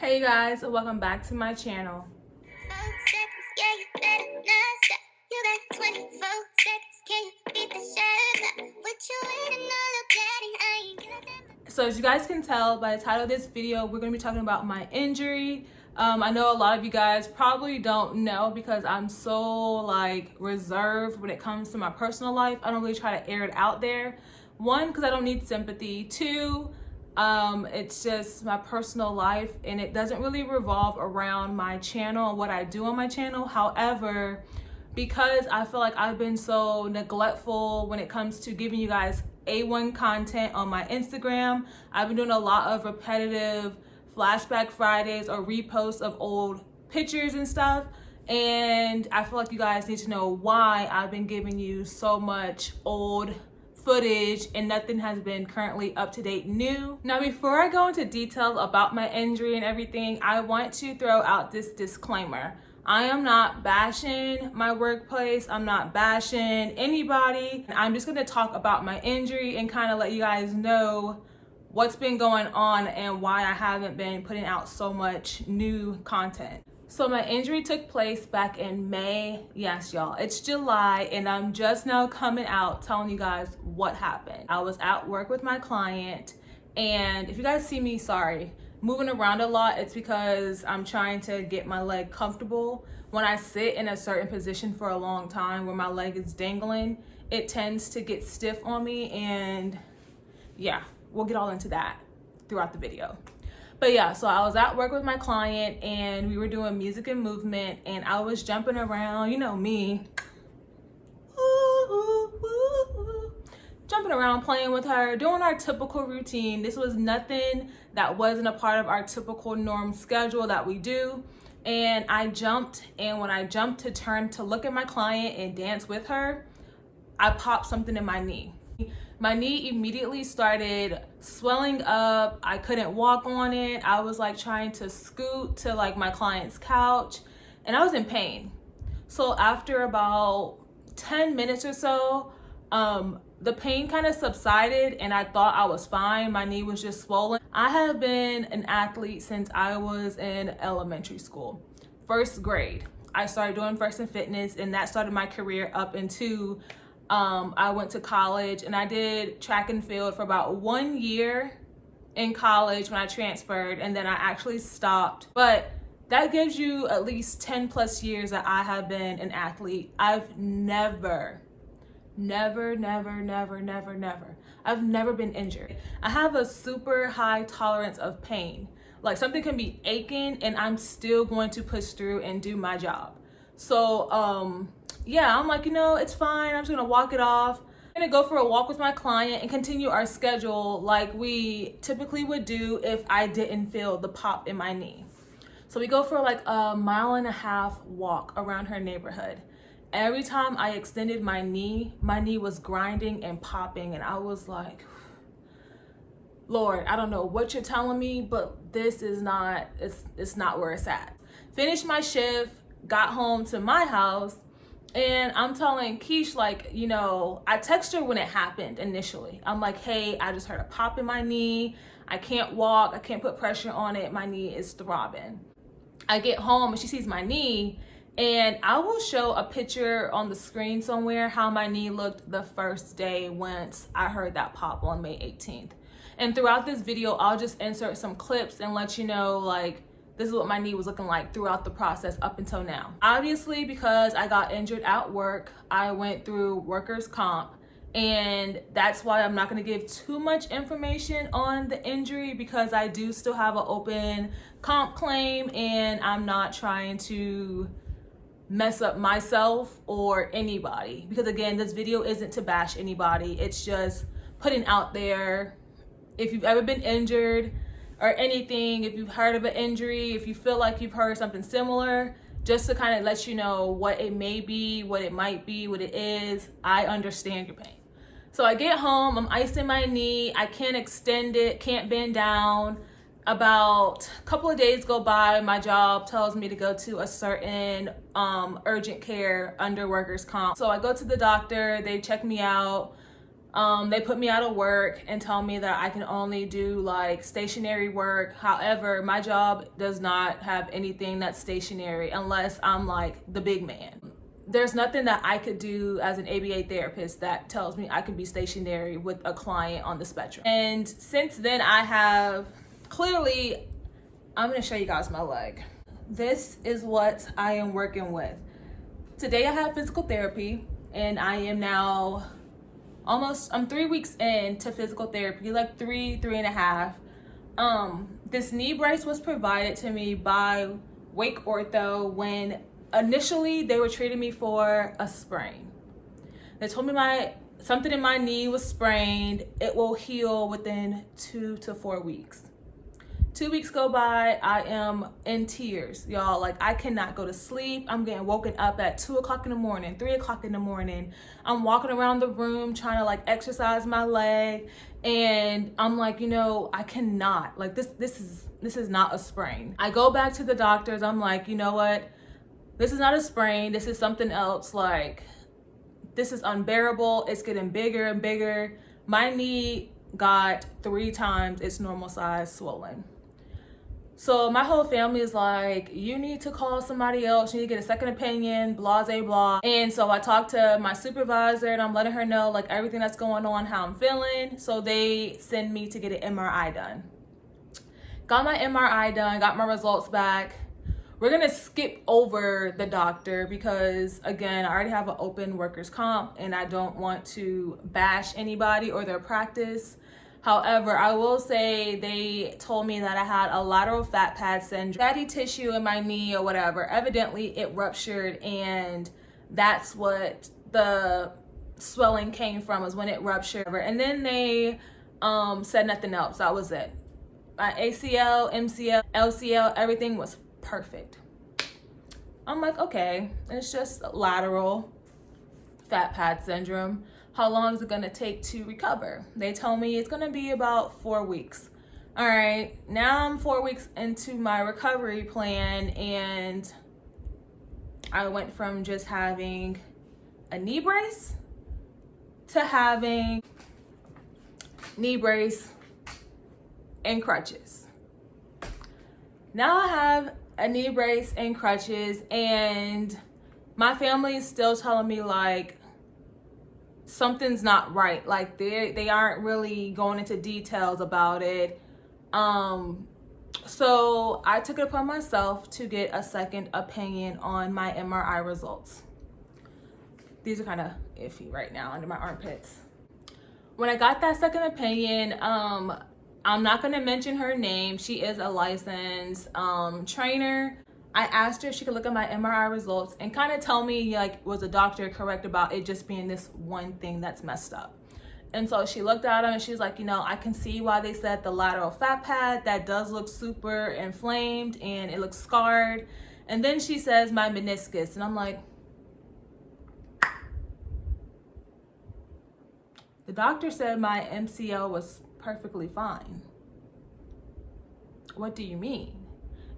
Hey guys, welcome back to my channel. So as you guys can tell by the title of this video, we're going to be talking about my injury. I know a lot of you guys probably don't know because I'm so reserved when it comes to my personal life. I don't really try to air it out there. One, because I don't need sympathy. Two, it's just my personal life and it doesn't really revolve around my channel and what I do on my channel. However, because I feel like I've been so neglectful when it comes to giving you guys A1 content on my Instagram, I've been doing a lot of repetitive flashback Fridays or reposts of old pictures and stuff. And I feel like you guys need to know why I've been giving you so much old footage and nothing has been currently up to date new. Now, before I go into details about my injury and everything, I want to throw out this disclaimer. I am not bashing my workplace. I'm not bashing anybody. I'm just gonna talk about my injury and kind of let you guys know what's been going on and why I haven't been putting out so much new content. So my injury took place back in May. Yes, y'all, it's July and I'm just now coming out telling you guys what happened. I was at work with my client, and if you guys see me, moving around a lot, it's because I'm trying to get my leg comfortable. When I sit in a certain position for a long time where my leg is dangling, it tends to get stiff on me, and yeah, we'll get all into that throughout the video. But yeah, so I was at work with my client and we were doing music and movement and I was jumping around, you know me, jumping around, playing with her, doing our typical routine. This was nothing that wasn't a part of our typical norm schedule that we do. And I jumped, and when I jumped to turn to look at my client and dance with her, I popped something in my knee. My knee immediately started swelling up. I couldn't walk on it. I was trying to scoot to my client's couch and I was in pain. So after about 10 minutes or so, the pain kind of subsided and I thought I was fine. My knee was just swollen. I have been an athlete since I was in elementary school. First grade, I started doing First in Fitness, and that started my career up into I went to college and I did track and field for about 1 year in college when I transferred, and then I actually stopped. But that gives you at least 10 plus years that I have been an athlete. I've never been injured. I have a super high tolerance of pain. Something can be aching and I'm still going to push through and do my job. So yeah, I'm it's fine. I'm just gonna walk it off. I'm gonna go for a walk with my client and continue our schedule like we typically would do if I didn't feel the pop in my knee. So we go for a 1.5 mile walk around her neighborhood. Every time I extended my knee was grinding and popping, and I was like, Lord, I don't know what you're telling me, but this is not, it's not where it's at. Finished my shift, got home to my house, and I'm telling Keish, I texted her when it happened initially. I'm like, hey, I just heard a pop in my knee. I can't walk. I can't put pressure on it. My knee is throbbing. I get home and she sees my knee, and I will show a picture on the screen somewhere how my knee looked the first day once I heard that pop on May 18th. And throughout this video, I'll just insert some clips and let you know, this is what my knee was looking like throughout the process up until now. Obviously, because I got injured at work, I went through workers' comp, and that's why I'm not gonna give too much information on the injury because I do still have an open comp claim and I'm not trying to mess up myself or anybody. Because again, this video isn't to bash anybody. It's just putting out there, if you've ever been injured, or anything, if you've heard of an injury, if you feel like you've heard something similar, just to kind of let you know what it may be, what it might be, what it is. I understand your pain. So I get home, I'm icing my knee, I can't extend it, can't bend down. About a couple of days go by, my job tells me to go to a certain urgent care under workers' comp. So I go to the doctor, they check me out. They put me out of work and tell me that I can only do like stationary work. However, my job does not have anything that's stationary unless I'm like the big man. There's nothing that I could do as an ABA therapist that tells me I could be stationary with a client on the spectrum. And since then I have clearly, I'm gonna show you guys my leg. This is what I am working with. Today I have physical therapy and I am now I'm 3 weeks into physical therapy, like three and a half. This knee brace was provided to me by Wake Ortho when initially they were treating me for a sprain. They told me something in my knee was sprained. It will heal within 2 to 4 weeks. 2 weeks go by, I am in tears, y'all. Like, I cannot go to sleep. I'm getting woken up at 2 o'clock in the morning, 3 o'clock in the morning. I'm walking around the room trying to like exercise my leg. And I'm like, you know, I cannot, like this is not a sprain. I go back to the doctors. I'm like, you know what? This is not a sprain. This is something else. Like, this is unbearable. It's getting bigger and bigger. My knee got 3 times its normal size swollen. So my whole family is like, you need to call somebody else. You need to get a second opinion, blah, blah, blah. And so I talked to my supervisor and I'm letting her know like everything that's going on, how I'm feeling. So they send me to get an MRI done. Got my MRI done, got my results back. We're gonna skip over the doctor because again, I already have an open workers' comp and I don't want to bash anybody or their practice. However, I will say they told me that I had a lateral fat pad syndrome, fatty tissue in my knee or whatever. Evidently it ruptured and that's what the swelling came from, was when it ruptured. And then they said nothing else. That was it. My ACL, MCL, LCL, everything was perfect. I'm like, okay, it's just lateral fat pad syndrome. How long is it gonna take to recover? They told me it's gonna be about 4 weeks. All right, now I'm 4 weeks into my recovery plan and I went from just having a knee brace to having knee brace and crutches. Now I have a knee brace and crutches and my family is still telling me like something's not right. Like they aren't really going into details about it. So I took it upon myself to get a second opinion on my MRI results. These are kind of iffy right now under my armpits. When I got that second opinion, I'm not going to mention her name. She is a licensed trainer. I asked her if she could look at my MRI results and kind of tell me, like, was the doctor correct about it just being this one thing that's messed up? And so she looked at them and she's like, you know, I can see why they said the lateral fat pad, that does look super inflamed and it looks scarred. And then she says my meniscus. And I'm like, the doctor said my MCL was perfectly fine. What do you mean?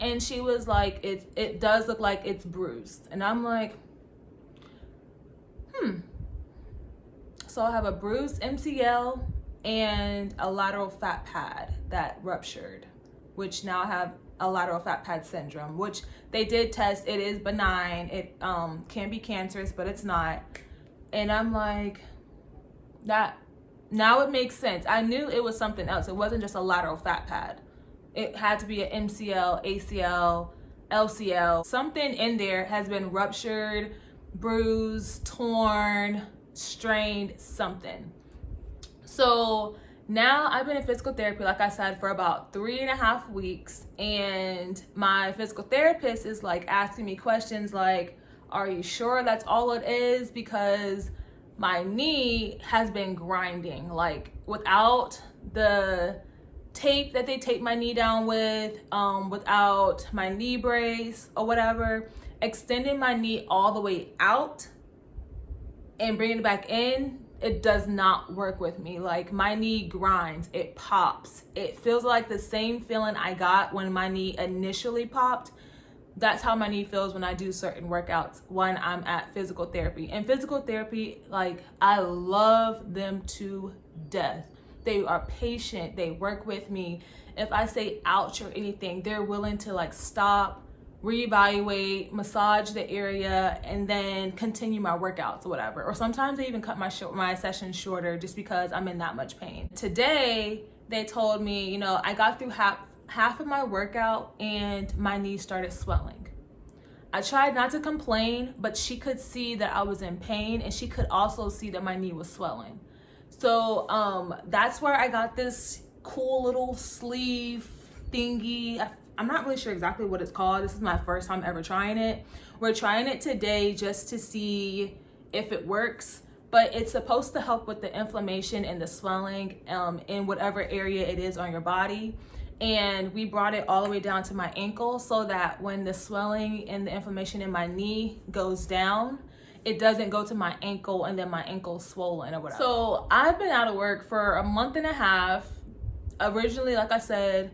And she was like, it does look like it's bruised. And I'm like, So I have a bruised MCL and a lateral fat pad that ruptured, which now I have a lateral fat pad syndrome, which they did test. It is benign. It can be cancerous, but it's not. And I'm like, that now it makes sense. I knew it was something else. It wasn't just a lateral fat pad. It had to be an MCL, ACL, LCL. Something in there has been ruptured, bruised, torn, strained, something. So now I've been in physical therapy, like I said, for about 3.5 weeks. And my physical therapist is like asking me questions like, are you sure that's all it is? Because my knee has been grinding, like without the tape that they tape my knee down with, without my knee brace or whatever, extending my knee all the way out and bringing it back in, it does not work with me. Like my knee grinds, it pops. It feels like the same feeling I got when my knee initially popped, That's how my knee feels when I do certain workouts when I'm at physical therapy. And physical therapy, like, I love them to death. They are patient, they work with me. If I say ouch or anything, they're willing to like stop, reevaluate, massage the area, and then continue my workouts or whatever. Or sometimes they even cut my session shorter just because I'm in that much pain. Today, they told me, you know, I got through half of my workout and my knee started swelling. I tried not to complain, but she could see that I was in pain, and she could also see that my knee was swelling. So that's where I got this cool little sleeve thingy. I'm not really sure exactly what it's called. This is my first time ever trying it. We're trying it today just to see if it works, but it's supposed to help with the inflammation and the swelling in whatever area it is on your body. And we brought it all the way down to my ankle so that when the swelling and the inflammation in my knee goes down, it doesn't go to my ankle and then my ankle's swollen or whatever. So I've been out of work for a month and a half. Originally, like I said,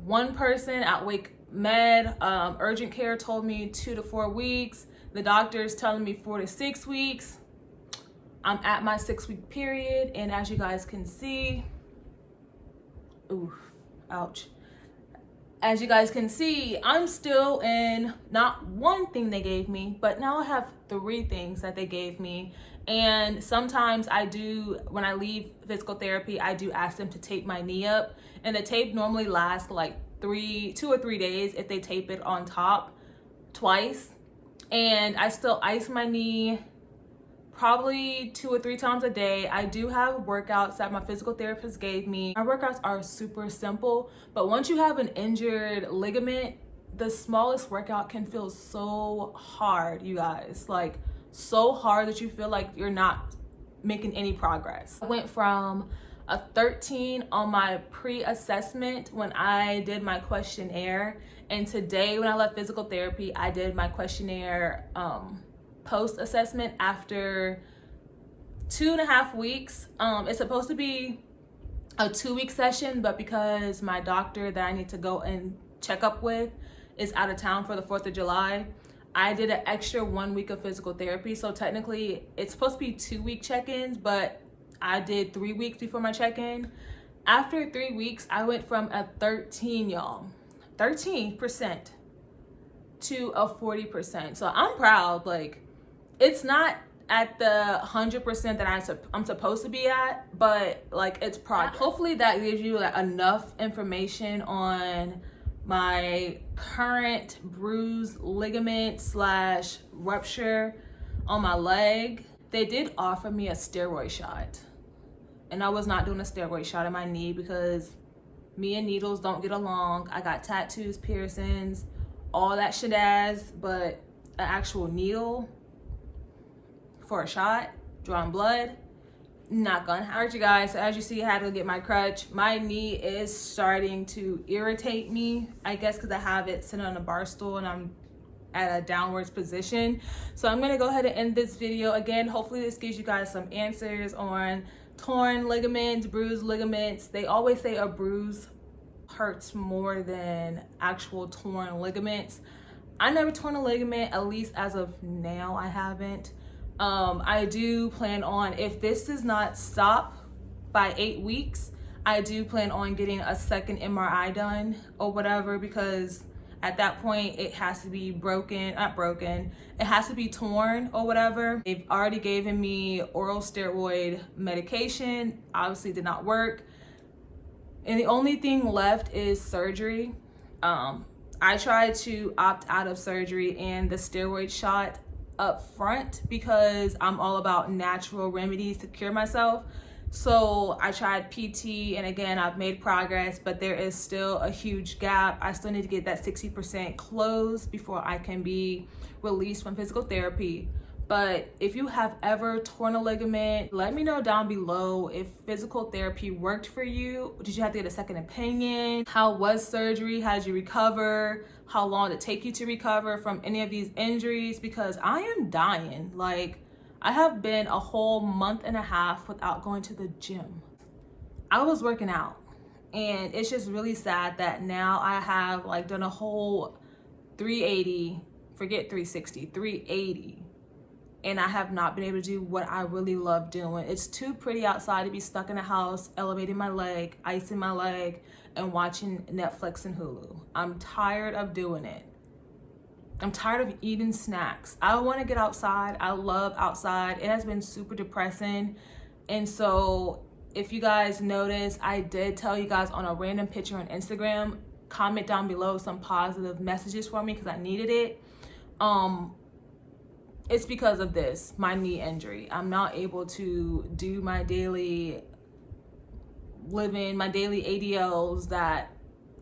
one person at Wake Med, urgent care, told me 2 to 4 weeks. The doctor's telling me 4 to 6 weeks. I'm at my 6-week period, and as you guys can see, ooh, ouch. As you guys can see, I'm still in not one thing they gave me, but now I have 3 things that they gave me. And sometimes I do, when I leave physical therapy, I do ask them to tape my knee up. And the tape normally lasts like 2 or 3 days if they tape it on top twice. And I still ice my knee probably 2 or 3 times a day. I do have workouts that my physical therapist gave me. My workouts are super simple, but once you have an injured ligament, the smallest workout can feel so hard, you guys. Like, so hard that you feel like you're not making any progress. I went from a 13 on my pre-assessment when I did my questionnaire, and today when I left physical therapy, I did my questionnaire post-assessment after 2.5 weeks. It's supposed to be a 2-week session, but because my doctor that I need to go and check up with is out of town for the 4th of July, I did an extra 1 week of physical therapy. So technically it's supposed to be 2-week check-ins, but I did 3 weeks before my check-in. After 3 weeks, I went from a 13, y'all, 13% to a 40%. So I'm proud. Like, it's not at the 100% that I'm supposed to be at, but like, it's progress. Hopefully that gives you like enough information on my current bruised ligament / rupture on my leg. They did offer me a steroid shot, and I was not doing a steroid shot in my knee because me and needles don't get along. I got tattoos, piercings, all that shit, but an actual needle for a shot, drawing blood, not gonna hurt, you guys. So as you see, I had to get my crutch. My knee is starting to irritate me, I guess because I have it sitting on a bar stool and I'm at a downwards position. So I'm gonna go ahead and end this video. Again, hopefully this gives you guys some answers on torn ligaments, bruised ligaments. They always say a bruise hurts more than actual torn ligaments. I never torn a ligament, at least as of now I haven't. I do plan on, if this does not stop by 8 weeks, I do plan on getting a second MRI done or whatever, because at that point it has to be it has to be torn or whatever. They've already given me oral steroid medication, obviously did not work. And the only thing left is surgery. I tried to opt out of surgery and the steroid shot up front because I'm all about natural remedies to cure myself. So I tried PT, and again, I've made progress, but there is still a huge gap. I still need to get that 60% closed before I can be released from physical therapy. But if you have ever torn a ligament, let me know down below if physical therapy worked for you. Did you have to get a second opinion? How was surgery? How did you recover? How long did it take you to recover from any of these injuries? Because I am dying. Like, I have been a whole month and a half without going to the gym. I was working out, and it's just really sad that now I have like done a whole 380, forget 360, 380. And I have not been able to do what I really love doing. It's too pretty outside to be stuck in a house, elevating my leg, icing my leg, and watching Netflix and Hulu. I'm tired of doing it. I'm tired of eating snacks. I want to get outside. I love outside. It has been super depressing. And so if you guys notice, I did tell you guys on a random picture on Instagram, comment down below some positive messages for me because I needed it. It's because of this, my knee injury. I'm not able to do my daily living, my daily ADLs that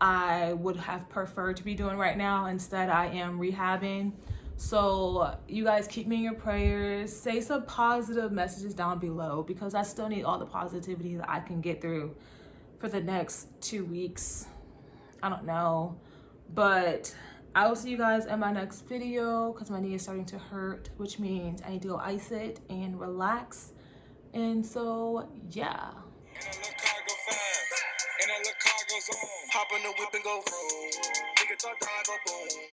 I would have preferred to be doing right now. Instead, I am rehabbing. So you guys keep me in your prayers. Say some positive messages down below because I still need all the positivity that I can get through for the next 2 weeks. I don't know, but I will see you guys in my next video because my knee is starting to hurt, which means I need to go ice it and relax. And so, yeah. And that little car goes on. Hop in the whip and go roll. Nigga talk